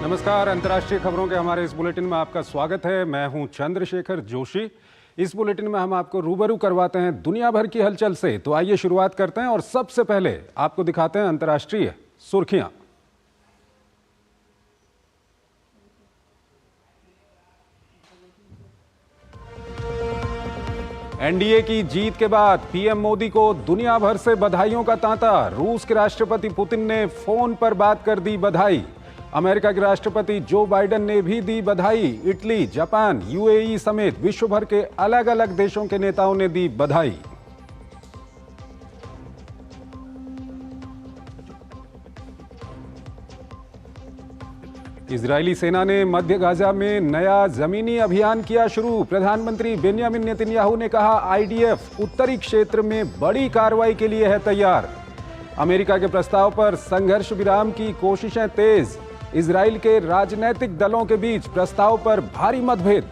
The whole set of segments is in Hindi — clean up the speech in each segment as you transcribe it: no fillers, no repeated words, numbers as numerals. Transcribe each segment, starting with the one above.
नमस्कार। अंतर्राष्ट्रीय खबरों के हमारे इस बुलेटिन में आपका स्वागत है। मैं हूं चंद्रशेखर जोशी। इस बुलेटिन में हम आपको रूबरू करवाते हैं दुनिया भर की हलचल से। तो आइए शुरुआत करते हैं और सबसे पहले आपको दिखाते हैं अंतर्राष्ट्रीय सुर्खियां। एनडीए की जीत के बाद पीएम मोदी को दुनिया भर से बधाइयों का तांता। रूस के राष्ट्रपति पुतिन ने फोन पर बात कर दी बधाई। अमेरिका के राष्ट्रपति जो बाइडेन ने भी दी बधाई। इटली, जापान, यूएई समेत विश्व भर के अलग अलग देशों के नेताओं ने दी बधाई। इजरायली सेना ने मध्य गाजा में नया जमीनी अभियान किया शुरू। प्रधानमंत्री बेंजामिन नेतन्याहू ने कहा, आईडीएफ उत्तरी क्षेत्र में बड़ी कार्रवाई के लिए है तैयार। अमेरिका के प्रस्ताव पर संघर्ष विराम की कोशिशें तेज। इजरायल के राजनीतिक दलों के बीच प्रस्ताव पर भारी मतभेद।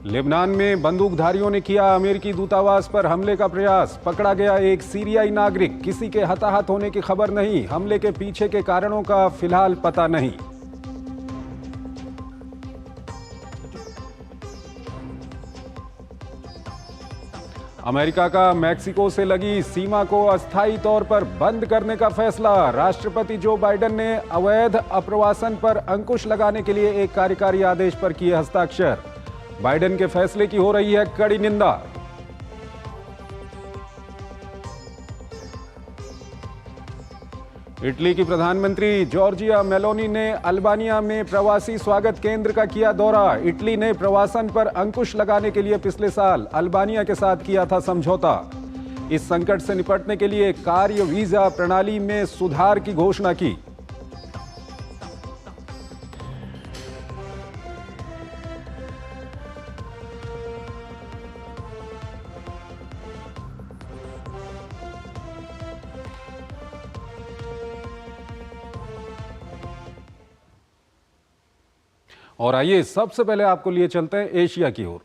लेबनान में बंदूकधारियों ने किया अमेरिकी दूतावास पर हमले का प्रयास। पकड़ा गया एक सीरियाई नागरिक। किसी के हताहत होने की खबर नहीं। हमले के पीछे के कारणों का फिलहाल पता नहीं। अमेरिका का मैक्सिको से लगी सीमा को अस्थायी तौर पर बंद करने का फैसला। राष्ट्रपति जो बाइडेन ने अवैध अप्रवासन पर अंकुश लगाने के लिए एक कार्यकारी आदेश पर किए हस्ताक्षर। बाइडेन के फैसले की हो रही है कड़ी निंदा। इटली की प्रधानमंत्री जॉर्जिया मेलोनी ने अल्बानिया में प्रवासी स्वागत केंद्र का किया दौरा। इटली ने प्रवासन पर अंकुश लगाने के लिए पिछले साल अल्बानिया के साथ किया था समझौता। इस संकट से निपटने के लिए कार्य वीजा प्रणाली में सुधार की घोषणा की। और आइए सबसे पहले आपको लिए चलते हैं एशिया की ओर।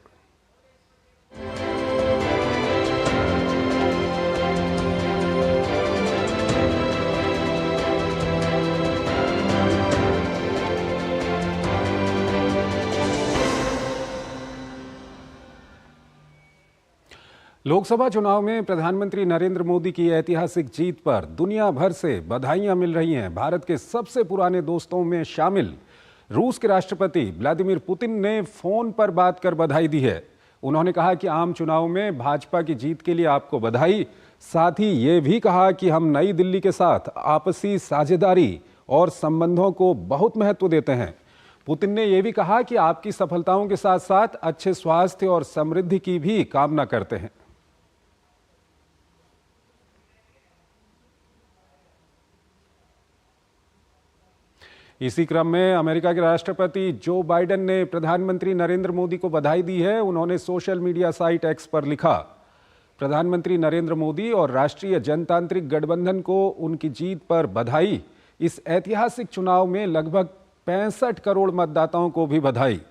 लोकसभा चुनाव में प्रधानमंत्री नरेंद्र मोदी की ऐतिहासिक जीत पर दुनिया भर से बधाइयां मिल रही हैं। भारत के सबसे पुराने दोस्तों में शामिल रूस के राष्ट्रपति व्लादिमीर पुतिन ने फोन पर बात कर बधाई दी है। उन्होंने कहा कि आम चुनाव में भाजपा की जीत के लिए आपको बधाई। साथ ही ये भी कहा कि हम नई दिल्ली के साथ आपसी साझेदारी और संबंधों को बहुत महत्व देते हैं। पुतिन ने यह भी कहा कि आपकी सफलताओं के साथ साथ अच्छे स्वास्थ्य और समृद्धि की भी कामना करते हैं। इसी क्रम में अमेरिका के राष्ट्रपति जो बाइडेन ने प्रधानमंत्री नरेंद्र मोदी को बधाई दी है। उन्होंने सोशल मीडिया साइट एक्स पर लिखा, प्रधानमंत्री नरेंद्र मोदी और राष्ट्रीय जनतांत्रिक गठबंधन को उनकी जीत पर बधाई। इस ऐतिहासिक चुनाव में लगभग 65 करोड़ मतदाताओं को भी बधाई।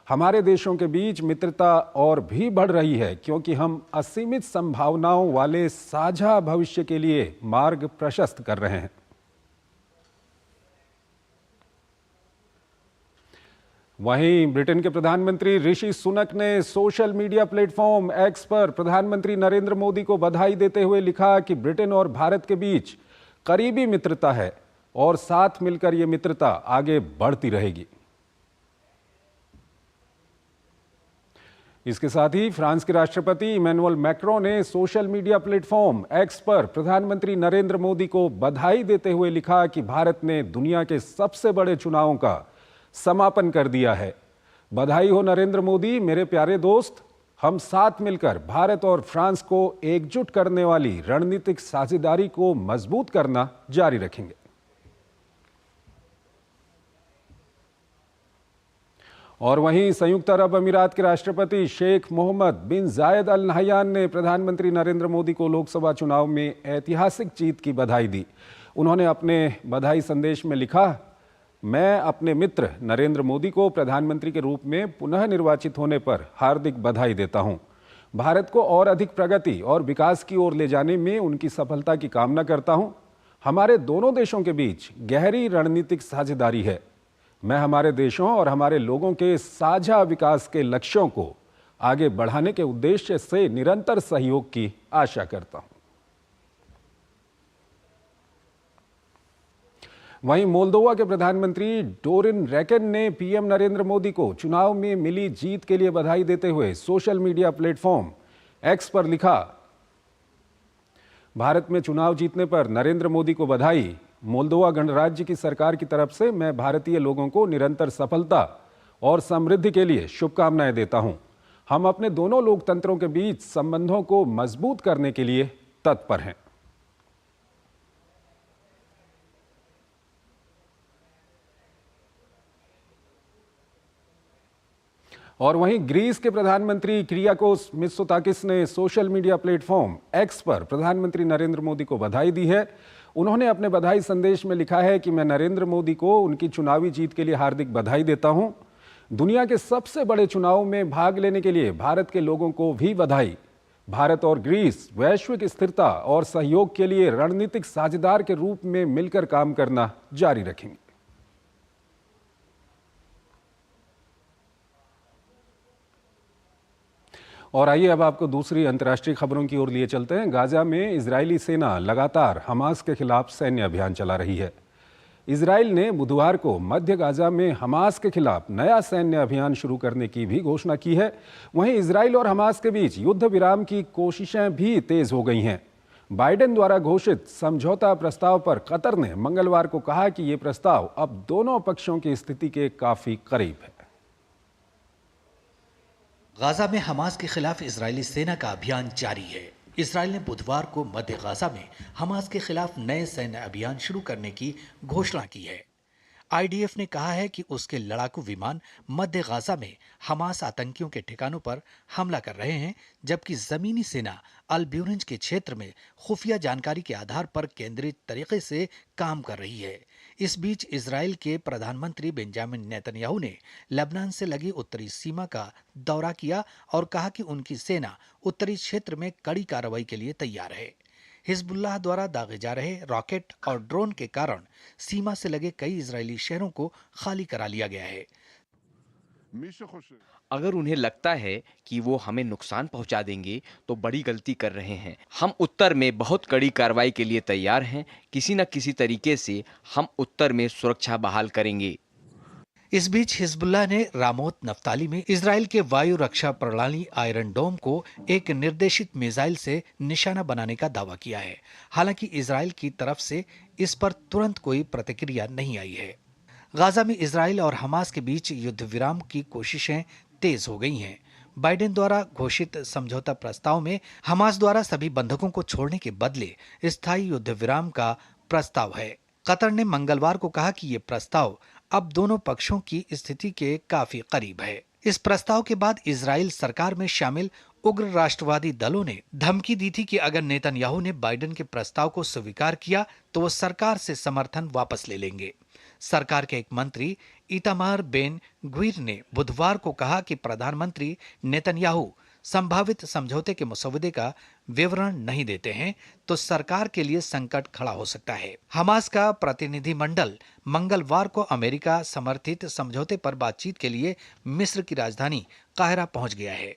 हमारे देशों के बीच मित्रता और भी बढ़ रही है क्योंकि हम असीमित संभावनाओं वाले साझा भविष्य के लिए मार्ग प्रशस्त कर रहे हैं। वहीं ब्रिटेन के प्रधानमंत्री ऋषि सुनक ने सोशल मीडिया प्लेटफॉर्म एक्स पर प्रधानमंत्री नरेंद्र मोदी को बधाई देते हुए लिखा कि ब्रिटेन और भारत के बीच करीबी मित्रता है और साथ मिलकर यह मित्रता आगे बढ़ती रहेगी। इसके साथ ही फ्रांस के राष्ट्रपति इमैनुअल मैक्रों ने सोशल मीडिया प्लेटफॉर्म एक्स पर प्रधानमंत्री नरेंद्र मोदी को बधाई देते हुए लिखा कि भारत ने दुनिया के सबसे बड़े चुनावों का समापन कर दिया है। बधाई हो नरेंद्र मोदी, मेरे प्यारे दोस्त। हम साथ मिलकर भारत और फ्रांस को एकजुट करने वाली रणनीतिक साझेदारी को मजबूत करना जारी रखेंगे। और वहीं संयुक्त अरब अमीरात के राष्ट्रपति शेख मोहम्मद बिन जायद अल नहयान ने प्रधानमंत्री नरेंद्र मोदी को लोकसभा चुनाव में ऐतिहासिक जीत की बधाई दी। उन्होंने अपने बधाई संदेश में लिखा, मैं अपने मित्र नरेंद्र मोदी को प्रधानमंत्री के रूप में पुनः निर्वाचित होने पर हार्दिक बधाई देता हूं। भारत को और अधिक प्रगति और विकास की ओर ले जाने में उनकी सफलता की कामना करता हूं। हमारे दोनों देशों के बीच गहरी रणनीतिक साझेदारी है। मैं हमारे देशों और हमारे लोगों के साझा विकास के लक्ष्यों को आगे बढ़ाने के उद्देश्य से निरंतर सहयोग की आशा करता हूं। वहीं मोल्दोवा के प्रधानमंत्री डोरिन रेकन ने पीएम नरेंद्र मोदी को चुनाव में मिली जीत के लिए बधाई देते हुए सोशल मीडिया प्लेटफॉर्म एक्स पर लिखा, भारत में चुनाव जीतने पर नरेंद्र मोदी को बधाई। मोल्दोवा गणराज्य की सरकार की तरफ से मैं भारतीय लोगों को निरंतर सफलता और समृद्धि के लिए शुभकामनाएं देता हूं। हम अपने दोनों लोकतंत्रों के बीच संबंधों को मजबूत करने के लिए तत्पर हैं। और वहीं ग्रीस के प्रधानमंत्री किरियाकोस मित्सोताकिस ने सोशल मीडिया प्लेटफॉर्म एक्स पर प्रधानमंत्री नरेंद्र मोदी को बधाई दी है। उन्होंने अपने बधाई संदेश में लिखा है कि मैं नरेंद्र मोदी को उनकी चुनावी जीत के लिए हार्दिक बधाई देता हूं। दुनिया के सबसे बड़े चुनाव में भाग लेने के लिए भारत के लोगों को भी बधाई। भारत और ग्रीस वैश्विक स्थिरता और सहयोग के लिए रणनीतिक साझेदार के रूप में मिलकर काम करना जारी रखेंगे। और आइए अब आपको दूसरी अंतर्राष्ट्रीय खबरों की ओर लिए चलते हैं। गाजा में इजरायली सेना लगातार हमास के खिलाफ सैन्य अभियान चला रही है। इजरायल ने बुधवार को मध्य गाजा में हमास के खिलाफ नया सैन्य अभियान शुरू करने की भी घोषणा की है। वहीं इजरायल और हमास के बीच युद्ध विराम की कोशिशें भी तेज हो गई हैं। बाइडेन द्वारा घोषित समझौता प्रस्ताव पर कतर ने मंगलवार को कहा कि यह प्रस्ताव अब दोनों पक्षों की स्थिति के काफी करीब है। गाजा में हमास के खिलाफ इजरायली सेना का अभियान जारी है। इजरायल ने बुधवार को मध्य गाजा में हमास के खिलाफ नए सैन्य अभियान शुरू करने की घोषणा की है। आईडीएफ ने कहा है कि उसके लड़ाकू विमान मध्य गाजा में हमास आतंकियों के ठिकानों पर हमला कर रहे हैं, जबकि जमीनी सेना अल ब्यूरेज के क्षेत्र में खुफिया जानकारी के आधार पर केंद्रित तरीके से काम कर रही है। इस बीच इजरायल के प्रधानमंत्री बेंजामिन नेतन्याहू ने लेबनान से लगी उत्तरी सीमा का दौरा किया और कहा कि उनकी सेना उत्तरी क्षेत्र में कड़ी कार्रवाई के लिए तैयार है। हिजबुल्लाह द्वारा दागे जा रहे रॉकेट और ड्रोन के कारण सीमा से लगे कई इजरायली शहरों को खाली करा लिया गया है। अगर उन्हें लगता है कि वो हमें नुकसान पहुंचा देंगे तो बड़ी गलती कर रहे हैं। हम उत्तर में बहुत कड़ी कार्रवाई के लिए तैयार हैं। किसी न किसी तरीके से हम उत्तर में सुरक्षा बहाल करेंगे। इस बीच हिजबुल्लाह ने रामोत नफ्ताली में इजरायल के वायु रक्षा प्रणाली आयरन डोम को एक निर्देशित मिसाइल से निशाना बनाने का दावा किया है। हालांकि इजरायल की तरफ से इस पर तुरंत कोई प्रतिक्रिया नहीं आई है। गाजा में इजरायल और हमास के बीच युद्ध विराम की कोशिशें तेज हो गई हैं। बाइडेन द्वारा घोषित समझौता प्रस्ताव में हमास द्वारा सभी बंधकों को छोड़ने के बदले स्थायी युद्ध विराम का प्रस्ताव है। कतर ने मंगलवार को कहा कि ये प्रस्ताव अब दोनों पक्षों की स्थिति के काफी करीब है। इस प्रस्ताव के बाद इजरायल सरकार में शामिल उग्र राष्ट्रवादी दलों ने धमकी दी थी कि अगर नेतन्याहू ने बाइडेन के प्रस्ताव को स्वीकार किया तो वो सरकार से समर्थन वापस ले लेंगे। सरकार के एक मंत्री इतामार बेन ग्वीर ने बुधवार को कहा कि प्रधानमंत्री नेतन्याहू संभावित समझौते के मसौदे का विवरण नहीं देते हैं तो सरकार के लिए संकट खड़ा हो सकता है। हमास का प्रतिनिधिमंडल मंगलवार को अमेरिका समर्थित समझौते पर बातचीत के लिए मिस्र की राजधानी काहिरा पहुंच गया है।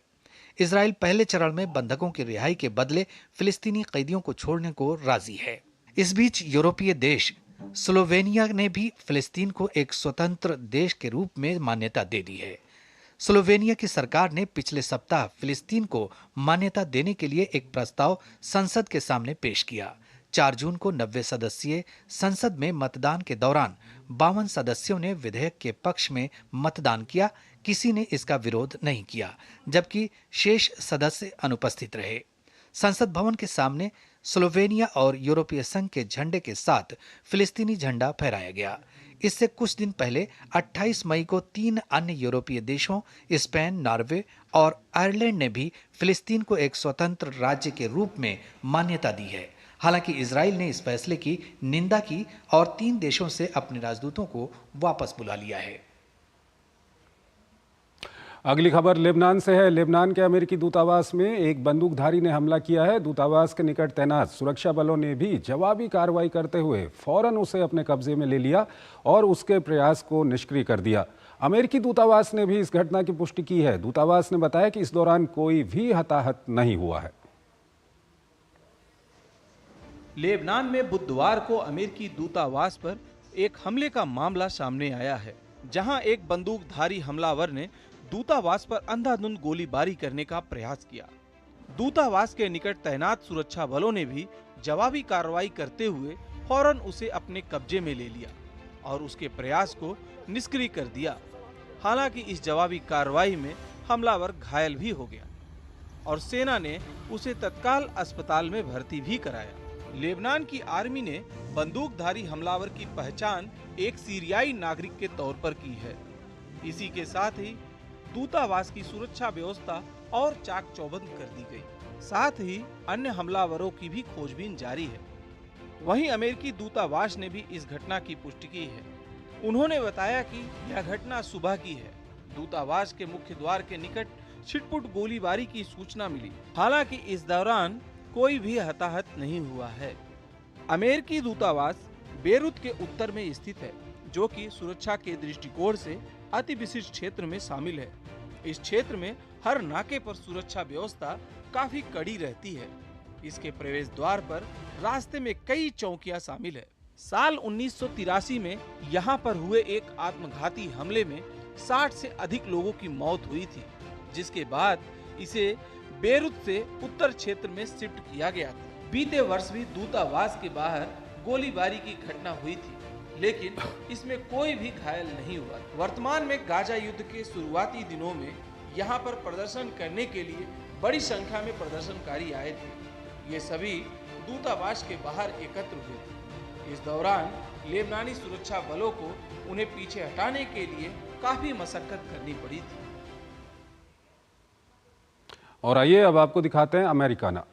इजरायल पहले चरण में बंधकों की रिहाई के बदले फिलिस्तीनी कैदियों को छोड़ने को राजी है। इस बीच यूरोपीय देश स्लोवेनिया ने भी फिलिस्तीन को एक स्वतंत्र देश के रूप में मान्यता दे दी है। स्लोवेनिया की सरकार ने पिछले सप्ताह फिलिस्तीन को मान्यता देने के लिए एक प्रस्ताव संसद के सामने पेश किया। 4 जून को 90 सदस्यीय संसद में मतदान के दौरान 52 सदस्यों ने विधेयक के पक्ष में मतदान किया। किसी ने इसका विरोध नहीं किया, जबकि शेष सदस्य अनुपस्थित रहे। संसद भवन के सामने स्लोवेनिया और यूरोपीय संघ के झंडे के साथ फिलिस्तीनी झंडा फहराया गया। इससे कुछ दिन पहले 28 मई को 3 अन्य यूरोपीय देशों स्पेन, नॉर्वे और आयरलैंड ने भी फिलिस्तीन को एक स्वतंत्र राज्य के रूप में मान्यता दी है। हालांकि इजरायल ने इस फैसले की निंदा की और 3 देशों से अपने राजदूतों को वापस बुला लिया है। अगली खबर लेबनान से है। लेबनान के अमेरिकी दूतावास में एक बंदूकधारी ने हमला किया है। दूतावास के निकट तैनात सुरक्षा बलों ने भी जवाबी कार्रवाई करते हुए फौरन उसे अपने कब्जे में ले लिया और उसके प्रयास को निष्क्रिय कर दिया। अमेरिकी दूतावास ने भी इस घटना की पुष्टि की है। दूतावास ने बताया कि इस दौरान कोई भी हताहत नहीं हुआ है। लेबनान में बुधवार को अमेरिकी दूतावास पर एक हमले का मामला सामने आया है, जहां एक बंदूकधारी हमलावर ने दूतावास पर अंधाधुंध गोलीबारी करने का प्रयास किया। दूतावास के निकट तैनात सुरक्षा बलों ने भी जवाबी कार्रवाई करते हुए फौरन उसे अपने कब्जे में ले लिया और उसके प्रयास को निष्क्रिय कर दिया। हालांकि इस जवाबी कार्रवाई में हमलावर घायल भी हो गया और सेना ने उसे तत्काल अस्पताल में भर्ती भी कराया। लेबनान की आर्मी ने बंदूकधारी हमलावर की पहचान एक सीरियाई नागरिक के तौर पर की है। इसी के साथ ही दूतावास की सुरक्षा व्यवस्था और चाक चौबंद कर दी गई। साथ ही अन्य हमलावरों की भी खोजबीन जारी है। वहीं अमेरिकी दूतावास ने भी इस घटना की पुष्टि की है। उन्होंने बताया कि यह घटना सुबह की है। दूतावास के मुख्य द्वार के निकट छिटपुट गोलीबारी की सूचना मिली। हालांकि इस दौरान कोई भी हताहत नहीं हुआ है। अमेरिकी दूतावास बेरूत के उत्तर में स्थित है, जो कि सुरक्षा के दृष्टिकोण से अति विशिष्ट क्षेत्र में शामिल है। इस क्षेत्र में हर नाके पर सुरक्षा व्यवस्था काफी कड़ी रहती है। इसके प्रवेश द्वार पर रास्ते में कई चौकियां शामिल है। साल 1983 में यहाँ पर हुए एक आत्मघाती हमले में 60 से अधिक लोगों की मौत हुई थी, जिसके बाद इसे बेरूत से उत्तर क्षेत्र में शिफ्ट किया गया था। बीते वर्ष भी दूतावास के बाहर गोलीबारी की घटना हुई थी, लेकिन इसमें कोई भी घायल नहीं हुआ। वर्तमान में गाजा युद्ध के शुरुआती दिनों में यहाँ पर प्रदर्शन करने के लिए बड़ी संख्या में प्रदर्शनकारी आए थे। ये सभी दूतावास के बाहर एकत्र हुए थे। इस दौरान लेबनानी सुरक्षा बलों को उन्हें पीछे हटाने के लिए काफी मशक्कत करनी पड़ी थी। और आइए अब आपको दिखाते हैं अमेरिकाना।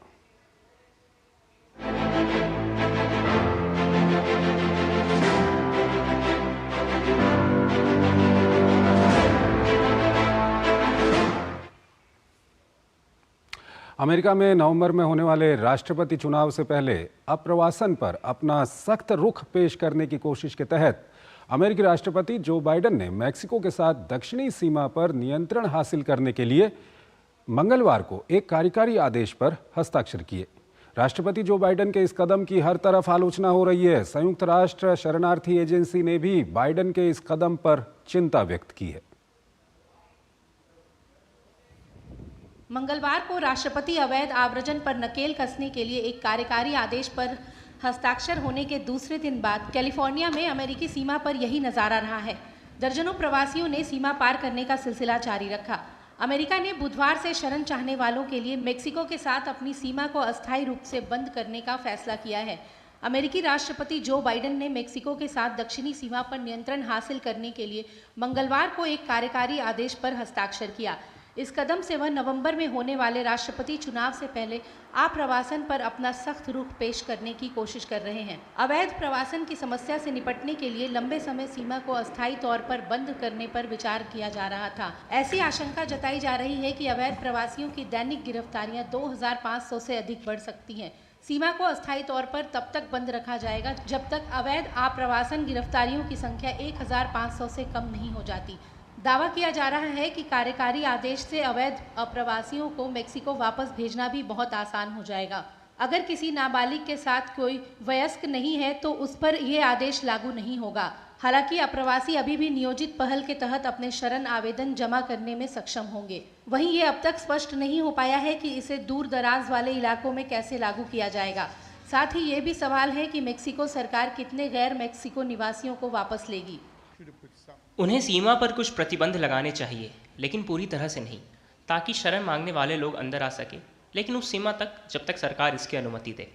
अमेरिका में नवंबर में होने वाले राष्ट्रपति चुनाव से पहले अप्रवासन पर अपना सख्त रुख पेश करने की कोशिश के तहत अमेरिकी राष्ट्रपति जो बाइडेन ने मैक्सिको के साथ दक्षिणी सीमा पर नियंत्रण हासिल करने के लिए मंगलवार को एक कार्यकारी आदेश पर हस्ताक्षर किए। राष्ट्रपति जो बाइडेन के इस कदम की हर तरफ आलोचना हो रही है। संयुक्त राष्ट्र शरणार्थी एजेंसी ने भी बाइडेन के इस कदम पर चिंता व्यक्त की है। मंगलवार को राष्ट्रपति अवैध आव्रजन पर नकेल कसने के लिए एक कार्यकारी आदेश पर हस्ताक्षर होने के दूसरे दिन बाद कैलिफोर्निया में अमेरिकी सीमा पर यही नजारा रहा है। दर्जनों प्रवासियों ने सीमा पार करने का सिलसिला जारी रखा। अमेरिका ने बुधवार से शरण चाहने वालों के लिए मेक्सिको के साथ अपनी सीमा को अस्थायी रूप से बंद करने का फैसला किया है। अमेरिकी राष्ट्रपति जो बाइडेन ने मेक्सिको के साथ दक्षिणी सीमा पर नियंत्रण हासिल करने के लिए मंगलवार को एक कार्यकारी आदेश पर हस्ताक्षर किया। इस कदम से वह नवंबर में होने वाले राष्ट्रपति चुनाव से पहले आप्रवासन पर अपना सख्त रुख पेश करने की कोशिश कर रहे हैं। अवैध प्रवासन की समस्या से निपटने के लिए लंबे समय सीमा को अस्थायी तौर पर बंद करने पर विचार किया जा रहा था। ऐसी आशंका जताई जा रही है कि अवैध प्रवासियों की दैनिक गिरफ्तारियां 2500 से अधिक बढ़ सकती हैं। सीमा को अस्थायी तौर पर तब तक बंद रखा जाएगा जब तक अवैध आप्रवासन गिरफ्तारियों की संख्या 1500 से कम नहीं हो जाती। दावा किया जा रहा है कि कार्यकारी आदेश से अवैध अप्रवासियों को मेक्सिको वापस भेजना भी बहुत आसान हो जाएगा। अगर किसी नाबालिग के साथ कोई वयस्क नहीं है तो उस पर यह आदेश लागू नहीं होगा। हालांकि अप्रवासी अभी भी नियोजित पहल के तहत अपने शरण आवेदन जमा करने में सक्षम होंगे। वहीं ये अब तक स्पष्ट नहीं हो पाया है कि इसे दूर दराज वाले इलाकों में कैसे लागू किया जाएगा। साथ ही ये भी सवाल है कि मेक्सिको सरकार कितने गैर मेक्सिको निवासियों को वापस लेगी। उन्हें सीमा पर कुछ प्रतिबंध लगाने चाहिए, लेकिन पूरी तरह से नहीं, ताकि शरण मांगने वाले लोग अंदर आ सके, लेकिन उस सीमा तक जब तक सरकार इसकी अनुमति दे।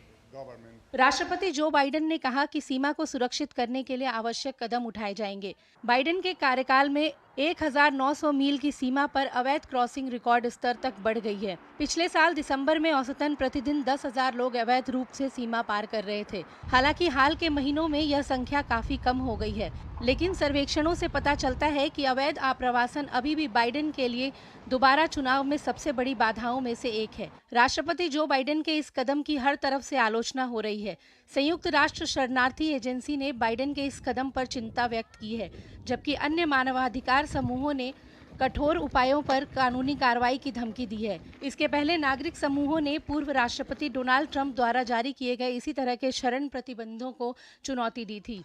राष्ट्रपति जो बाइडेन ने कहा कि सीमा को सुरक्षित करने के लिए आवश्यक कदम उठाए जाएंगे। बाइडेन के कार्यकाल में 1900 मील की सीमा पर अवैध क्रॉसिंग रिकॉर्ड स्तर तक बढ़ गई है। पिछले साल दिसंबर में औसतन प्रतिदिन 10,000 लोग अवैध रूप से सीमा पार कर रहे थे। हालांकि हाल के महीनों में यह संख्या काफी कम हो गई है, लेकिन सर्वेक्षणों से पता चलता है कि अवैध आप्रवासन अभी भी बाइडेन के लिए दोबारा चुनाव में सबसे बड़ी बाधाओं में से एक है। राष्ट्रपति जो बाइडेन के इस कदम की हर तरफ से आलोचना हो रही है। संयुक्त राष्ट्र शरणार्थी एजेंसी ने बाइडेन के इस कदम पर चिंता व्यक्त की है, जबकि अन्य मानवाधिकार समूहों ने कठोर उपायों पर कानूनी कार्रवाई की धमकी दी है। इसके पहले नागरिक समूहों ने पूर्व राष्ट्रपति डोनाल्ड ट्रंप द्वारा जारी किए गए इसी तरह के शरण प्रतिबंधों को चुनौती दी थी।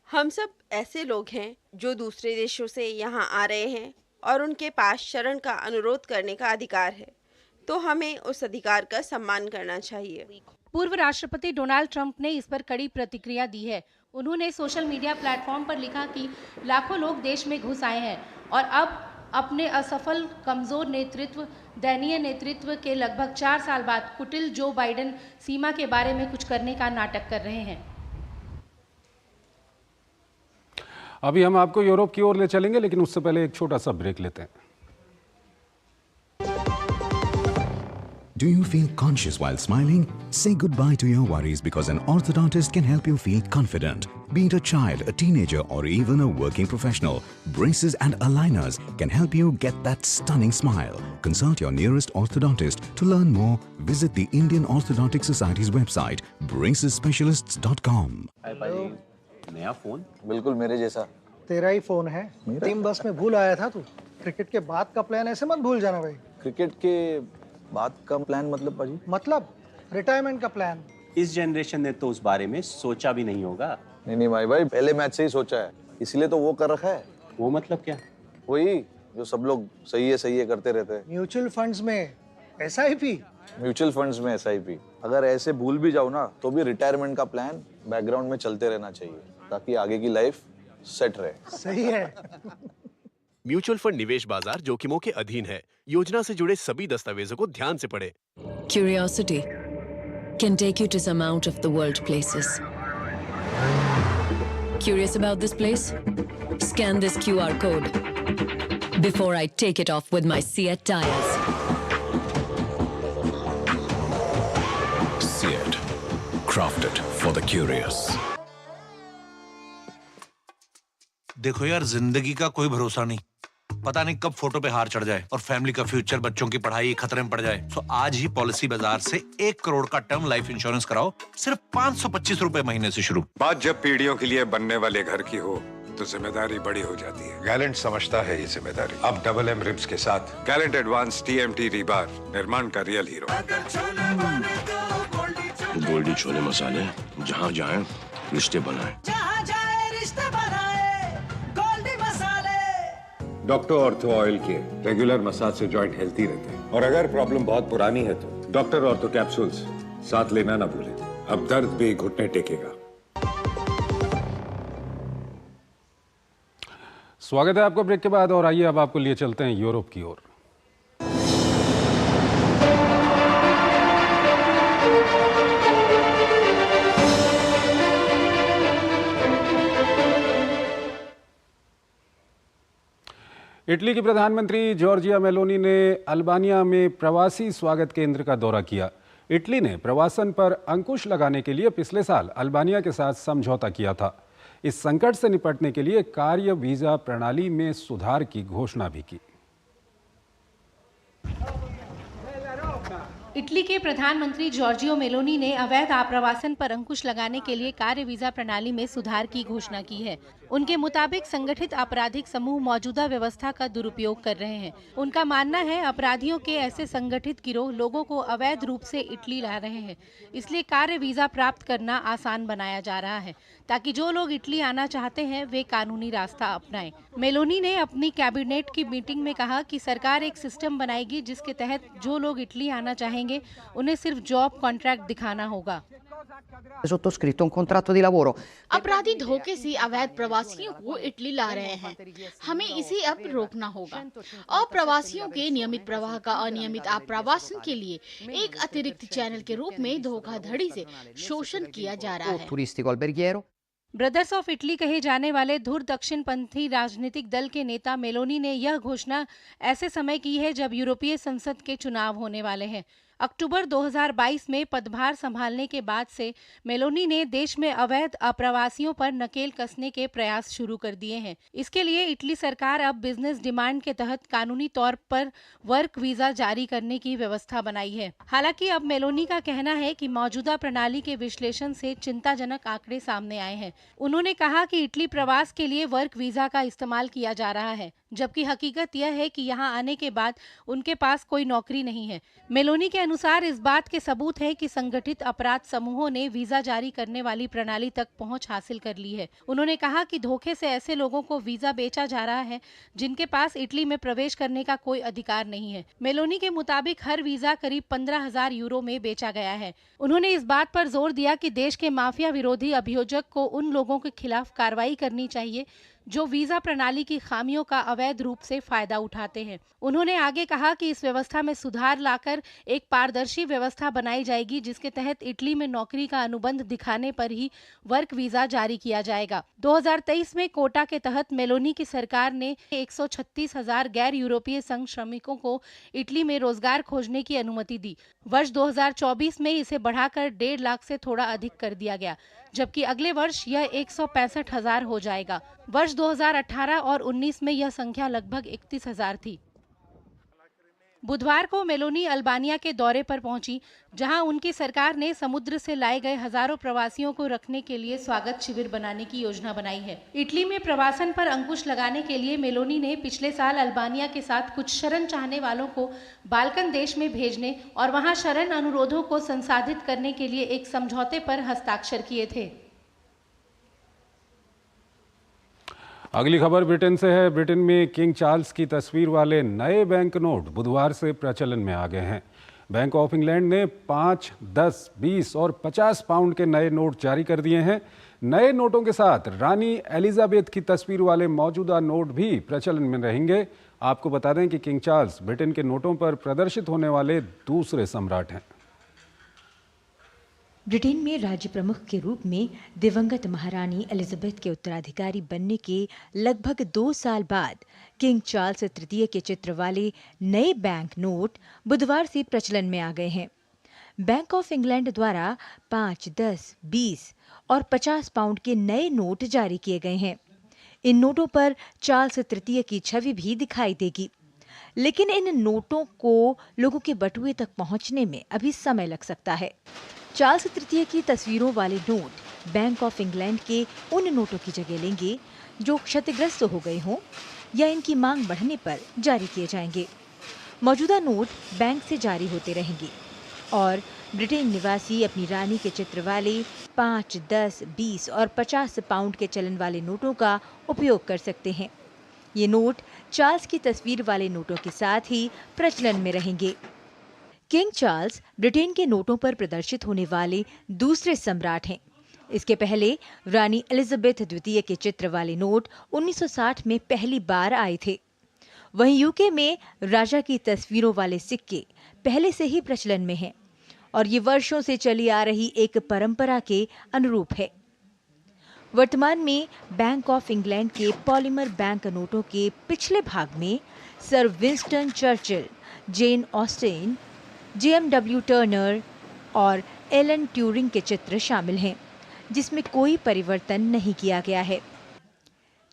हम सब ऐसे लोग हैं जो दूसरे देशों से यहाँ आ रहे हैं और उनके पास शरण का अनुरोध करने का अधिकार है, तो हमें उस अधिकार का सम्मान करना चाहिए। पूर्व राष्ट्रपति डोनाल्ड ट्रंप ने इस पर कड़ी प्रतिक्रिया दी है। उन्होंने सोशल मीडिया प्लेटफॉर्म पर लिखा कि लाखों लोग देश में घुस आए हैं और अब अपने असफल, कमजोर नेतृत्व, दयनीय नेतृत्व के लगभग 4 साल बाद कुटिल जो बाइडेन सीमा के बारे में कुछ करने का नाटक कर रहे हैं। अभी हम आपको यूरोप की ओर ले चलेंगे, लेकिन उससे पहले एक छोटा सा ब्रेक लेते हैं। Do you feel conscious while smiling? Say goodbye to your worries because an orthodontist can help you feel confident. Be it a child, a teenager, or even a working professional, braces and aligners can help you get that stunning smile. Consult your nearest orthodontist. To learn more, visit the Indian Orthodontic Society's website, bracesspecialists.com. नया फोन? बिल्कुल मेरे जैसा। तेरा ही फोन है। टीम बस में भूल आया था तू। क्रिकेट के बाद का प्लान ऐसे मत भूल जाना भाई। क्रिकेट के बाद का प्लान मतलब पाजी? मतलब रिटायरमेंट का प्लान। इस जनरेशन ने तो उस बारे में सोचा भी नहीं होगा। नहीं भाई पहले मैच से ही सोचा है, इसलिए तो वो कर रखा है। वो मतलब क्या? वही जो सब लोग सही है करते रहते हैं। म्यूचुअल फंड्स में SIP। म्यूचुअल फंड्स में SIP। अगर ऐसे भूल भी जाओ ना तो भी रिटायरमेंट का प्लान बैकग्राउंड में चलते रहना चाहिए, ताकि आगे की लाइफ सेट रहे। सही है। म्यूचुअल फंड निवेश बाजार जोखिमों के अधीन है। योजना से जुड़े सभी दस्तावेजों को ध्यान से पढ़ें। Curiosity can take you to some out of the world places. Curious about this place? Scan this QR code before I take it off with my Seat tires. Seat, crafted for the curious. देखो यार, जिंदगी का कोई भरोसा नहीं, पता नहीं कब फोटो पे हार चढ़ जाए और फैमिली का फ्यूचर, बच्चों की पढ़ाई खतरे में पड़ जाए। तो आज ही पॉलिसी बाजार से 1 करोड़ का टर्म लाइफ इंश्योरेंस कराओ, सिर्फ 525 रुपए महीने से शुरू। बात जब पीढ़ियों के लिए बनने वाले घर की हो तो जिम्मेदारी बड़ी हो जाती है। गैलेंट समझता है ये जिम्मेदारी। अब डबल M रिब्स के साथ गैलेंट एडवांस TMT रीबार, निर्माण का रियल हीरो। गोल्डी छोले मसाले, जहाँ जाए रिश्ते बनाए। डॉक्टर ऑर्थो ऑयल के रेगुलर मसाज से जॉइंट हेल्थी रहते हैं, और अगर प्रॉब्लम बहुत पुरानी है तो डॉक्टर ऑर्थो कैप्सूल्स साथ लेना ना भूलें। अब दर्द भी घुटने टेकेगा। स्वागत है आपको ब्रेक के बाद, और आइए अब आपको लिए चलते हैं यूरोप की ओर। इटली की प्रधानमंत्री जॉर्जिया मेलोनी ने अल्बानिया में प्रवासी स्वागत केंद्र का दौरा किया। इटली ने प्रवासन पर अंकुश लगाने के लिए पिछले साल अल्बानिया के साथ समझौता किया था। इस संकट से निपटने के लिए कार्य वीजा प्रणाली में सुधार की घोषणा भी की। इटली के प्रधानमंत्री जॉर्जियो मेलोनी ने अवैध आप्रवासन पर अंकुश लगाने के लिए कार्य वीजा प्रणाली में सुधार की घोषणा की है। उनके मुताबिक संगठित आपराधिक समूह मौजूदा व्यवस्था का दुरुपयोग कर रहे हैं। उनका मानना है अपराधियों के ऐसे संगठित गिरोह लोगों को अवैध रूप से इटली ला रहे हैं, इसलिए कार्य वीजा प्राप्त करना आसान बनाया जा रहा है ताकि जो लोग इटली आना चाहते हैं वे कानूनी रास्ता अपनाएं। मेलोनी ने अपनी कैबिनेट की मीटिंग में कहा कि सरकार एक सिस्टम बनाएगी जिसके तहत जो लोग इटली आना चाहेंगे उन्हें सिर्फ जॉब कॉन्ट्रैक्ट दिखाना होगा। sottoscritto un contratto di lavoro। अपराधी धोखे से अवैध प्रवासियों को इटली ला रहे हैं, हमें इसे अब रोकना होगा। और प्रवासियों के नियमित प्रवाह का अनियमित आप्रवासन के लिए एक अतिरिक्त चैनल के रूप में धोखाधड़ी से शोषण किया जा रहा है। turistico alberghiero। Brothers of Italy कहे जाने वाले धुर दक्षिणपंथी राजनीतिक दल के नेता मेलोनी ने यह घोषणा ऐसे समय की है जब यूरोपीय संसद के चुनाव होने वाले हैं। अक्टूबर 2022 में पदभार संभालने के बाद से मेलोनी ने देश में अवैध अप्रवासियों पर नकेल कसने के प्रयास शुरू कर दिए हैं। इसके लिए इटली सरकार अब बिजनेस डिमांड के तहत कानूनी तौर पर वर्क वीजा जारी करने की व्यवस्था बनाई है। हालांकि अब मेलोनी का कहना है कि मौजूदा प्रणाली के विश्लेषण से चिंताजनक आंकड़े सामने आए हैं। उन्होंने कहा कि इटली प्रवास के लिए वर्क वीजा का इस्तेमाल किया जा रहा है, जबकि हकीकत यह है कि यहां आने के बाद उनके पास कोई नौकरी नहीं है। मेलोनी के अनुसार इस बात के सबूत हैं कि संगठित अपराध समूहों ने वीजा जारी करने वाली प्रणाली तक पहुंच हासिल कर ली है। उन्होंने कहा कि धोखे से ऐसे लोगों को वीजा बेचा जा रहा है जिनके पास इटली में प्रवेश करने का कोई अधिकार नहीं है। मेलोनी के मुताबिक हर वीजा करीब 15,000 यूरो में बेचा गया है। उन्होंने इस बात पर जोर दिया कि देश के माफिया विरोधी अभियोजक को उन लोगों के खिलाफ कार्रवाई करनी चाहिए जो वीजा प्रणाली की खामियों का अवैध रूप से फायदा उठाते हैं। उन्होंने आगे कहा कि इस व्यवस्था में सुधार लाकर एक पारदर्शी व्यवस्था बनाई जाएगी जिसके तहत इटली में नौकरी का अनुबंध दिखाने पर ही वर्क वीजा जारी किया जाएगा। 2023 में कोटा के तहत मेलोनी की सरकार ने 136,000 गैर यूरोपीय संघ श्रमिकों को इटली में रोजगार खोजने की अनुमति दी। वर्ष 2024 में इसे बढ़ाकर 1.5 लाख से थोड़ा अधिक कर दिया गया, जबकि अगले वर्ष यह 165,000 हो जाएगा। वर्ष 2018 और 19 में यह संख्या लगभग 31,000 थी। बुधवार को मेलोनी अल्बानिया के दौरे पर पहुंची, जहां उनकी सरकार ने समुद्र से लाए गए हजारों प्रवासियों को रखने के लिए स्वागत शिविर बनाने की योजना बनाई है। इटली में प्रवासन पर अंकुश लगाने के लिए मेलोनी ने पिछले साल अल्बानिया के साथ कुछ शरण चाहने वालों को बाल्कन देश में भेजने और वहां शरण अनुरोधों को संसाधित करने के लिए एक समझौते पर हस्ताक्षर किए थे। अगली खबर ब्रिटेन से है। ब्रिटेन में किंग चार्ल्स की तस्वीर वाले नए बैंक नोट बुधवार से प्रचलन में आ गए हैं। बैंक ऑफ इंग्लैंड ने 5, 10, 20 और 50 पाउंड के नए नोट जारी कर दिए हैं। नए नोटों के साथ रानी एलिजाबेथ की तस्वीर वाले मौजूदा नोट भी प्रचलन में रहेंगे। आपको बता दें कि किंग चार्ल्स ब्रिटेन के नोटों पर प्रदर्शित होने वाले दूसरे सम्राट हैं। ब्रिटेन में राज्य प्रमुख के रूप में दिवंगत महारानी एलिजाबेथ के उत्तराधिकारी बनने के लगभग 2 साल बाद किंग चार्ल्स तृतीय के चित्र वाले नए बैंक नोट बुधवार से प्रचलन में आ गए हैं। बैंक ऑफ इंग्लैंड द्वारा 5, 10, 20 और 50 पाउंड के नए नोट जारी किए गए हैं। इन नोटों पर चार्ल्स तृतीय की छवि भी दिखाई देगी, लेकिन इन नोटों को लोगों के बटुए तक पहुंचने में अभी समय लग सकता है। चार्ल्स तृतीय की तस्वीरों वाले नोट बैंक ऑफ इंग्लैंड के उन नोटों की जगह लेंगे जो क्षतिग्रस्त हो गए हों या इनकी मांग बढ़ने पर जारी किए जाएंगे। मौजूदा नोट बैंक से जारी होते रहेंगे और ब्रिटेन निवासी अपनी रानी के चित्र वाले 5, 10, 20 और 50 पाउंड के चलन वाले नोटों का उपयोग कर सकते हैं। ये नोट चार्ल्स की तस्वीर वाले नोटों के साथ ही प्रचलन में रहेंगे। किंग चार्ल्स ब्रिटेन के नोटों पर प्रदर्शित होने वाले दूसरे सम्राट हैं। इसके पहले रानी एलिजाबेथ द्वितीय के चित्र वाले नोट 1960 में पहली बार आए थे। वहीं यूके में राजा की तस्वीरों वाले सिक्के पहले से ही प्रचलन में हैं और ये वर्षों से चली आ रही एक परंपरा के अनुरूप है। वर्तमान में बैंक ऑफ इंग्लैंड के पॉलीमर बैंक नोटों के पिछले भाग में सर विंस्टन चर्चिल, जेन ऑस्टेन, जेएमडब्ल्यू टर्नर और एलन ट्यूरिंग के चित्र शामिल हैं, जिसमें कोई परिवर्तन नहीं किया गया है।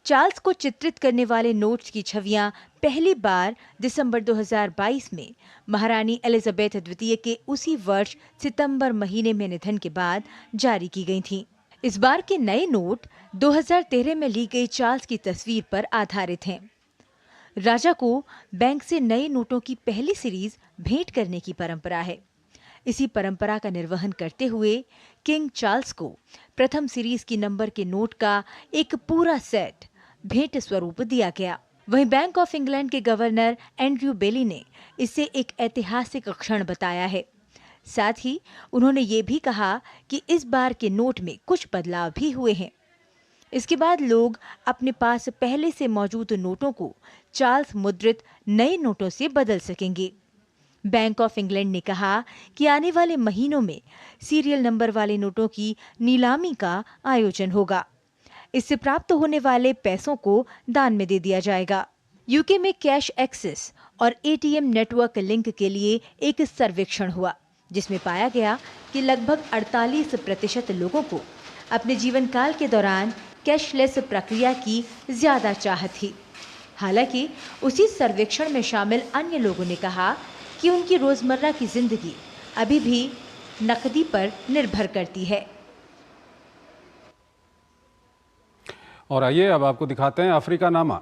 चार्ल्स को चित्रित करने वाले नोट्स की छवियां पहली बार दिसंबर 2022 में महारानी एलिजाबेथ द्वितीय के उसी वर्ष सितंबर महीने में निधन के बाद जारी की गई थीं। इस बार के नए नोट 2013 में ली गई चार्ल्स की तस्वीर पर आधारित हैं। राजा को बैंक से नए नोटों की पहली सीरीज भेंट करने की परंपरा है। इसी परंपरा का निर्वहन करते हुए किंग चार्ल्स को प्रथम सीरीज की नंबर के नोट का एक पूरा सेट भेंट स्वरूप दिया गया। वहीं बैंक ऑफ इंग्लैंड के गवर्नर एंड्रयू बेली ने इसे एक ऐतिहासिक क्षण बताया है। साथ ही उन्होंने ये भी कहा कि इस बार के नोट में कुछ बदलाव भी हुए हैं। इसके बाद लोग अपने पास पहले से मौजूद नोटों को चार्ल्स मुद्रित नए नोटों से बदल सकेंगे। बैंक ऑफ इंग्लैंड ने कहा कि आने वाले महीनों में सीरियल नंबर वाले नोटों की नीलामी का आयोजन होगा। इससे प्राप्त होने वाले पैसों को दान में दे दिया जाएगा। यूके में कैश एक्सेस और एटीएम नेटवर्क लिंक के लिए एक सर्वेक्षण हुआ, जिसमें पाया गया कि लगभग 48% लोगों को अपने जीवन काल के दौरान कैशलेस प्रक्रिया की ज्यादा चाहत थी। हालांकि उसी सर्वेक्षण में शामिल अन्य लोगों ने कहा कि उनकी रोजमर्रा की जिंदगी अभी भी नकदी पर निर्भर करती है। और आइए अब आपको दिखाते हैं अफ्रीका नामा।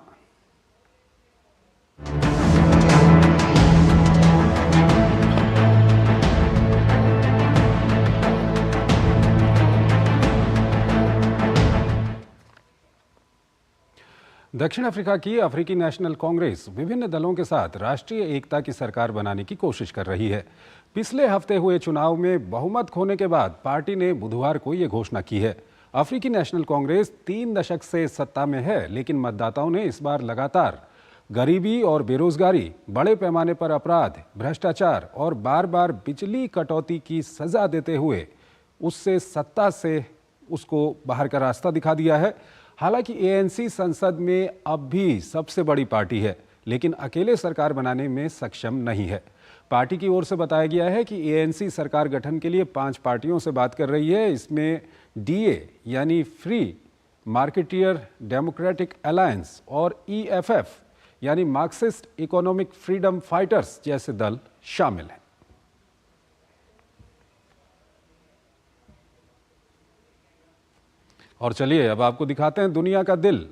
दक्षिण अफ्रीका की अफ्रीकी नेशनल कांग्रेस विभिन्न दलों के साथ राष्ट्रीय एकता की सरकार बनाने की कोशिश कर रही है। पिछले हफ्ते हुए चुनाव में बहुमत खोने के बाद पार्टी ने बुधवार को यह घोषणा की है। अफ्रीकी नेशनल कांग्रेस 3 दशक से सत्ता में है, लेकिन मतदाताओं ने इस बार लगातार गरीबी और बेरोजगारी, बड़े पैमाने पर अपराध, भ्रष्टाचार और बार बार बिजली कटौती की सजा देते हुए उससे सत्ता से उसको बाहर का रास्ता दिखा दिया है। हालांकि एएनसी संसद में अब भी सबसे बड़ी पार्टी है, लेकिन अकेले सरकार बनाने में सक्षम नहीं है। पार्टी की ओर से बताया गया है कि एएनसी सरकार गठन के लिए 5 पार्टियों से बात कर रही है। इसमें डीए यानी फ्री मार्केटियर डेमोक्रेटिक अलायंस और ईएफएफ यानी मार्क्सिस्ट इकोनॉमिक फ्रीडम फाइटर्स जैसे दल शामिल हैं। और चलिए अब आपको दिखाते हैं दुनिया का दिल।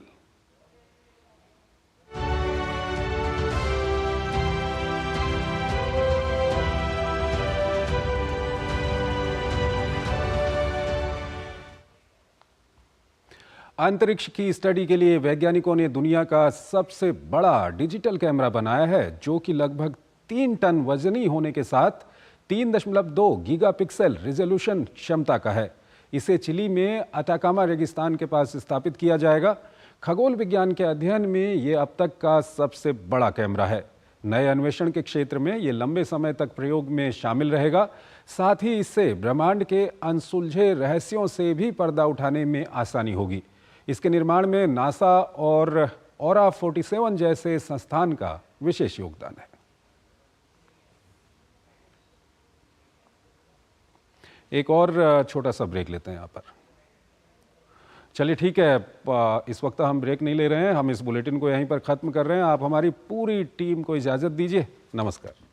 अंतरिक्ष की स्टडी के लिए वैज्ञानिकों ने दुनिया का सबसे बड़ा डिजिटल कैमरा बनाया है, जो कि लगभग 3 टन वजनी होने के साथ 3.2 गीगापिक्सल रिजोल्यूशन क्षमता का है। इसे चिली में अटाकामा रेगिस्तान के पास स्थापित किया जाएगा। खगोल विज्ञान के अध्ययन में ये अब तक का सबसे बड़ा कैमरा है। नए अन्वेषण के क्षेत्र में ये लंबे समय तक प्रयोग में शामिल रहेगा। साथ ही इससे ब्रह्मांड के अनसुलझे रहस्यों से भी पर्दा उठाने में आसानी होगी। इसके निर्माण में नासा और ऑरा 47 जैसे संस्थान का विशेष योगदान है। एक और छोटा सा ब्रेक लेते हैं यहाँ पर। चलिए ठीक है, इस वक्त हम ब्रेक नहीं ले रहे हैं, हम इस बुलेटिन को यहीं पर ख़त्म कर रहे हैं। आप हमारी पूरी टीम को इजाज़त दीजिए। नमस्कार।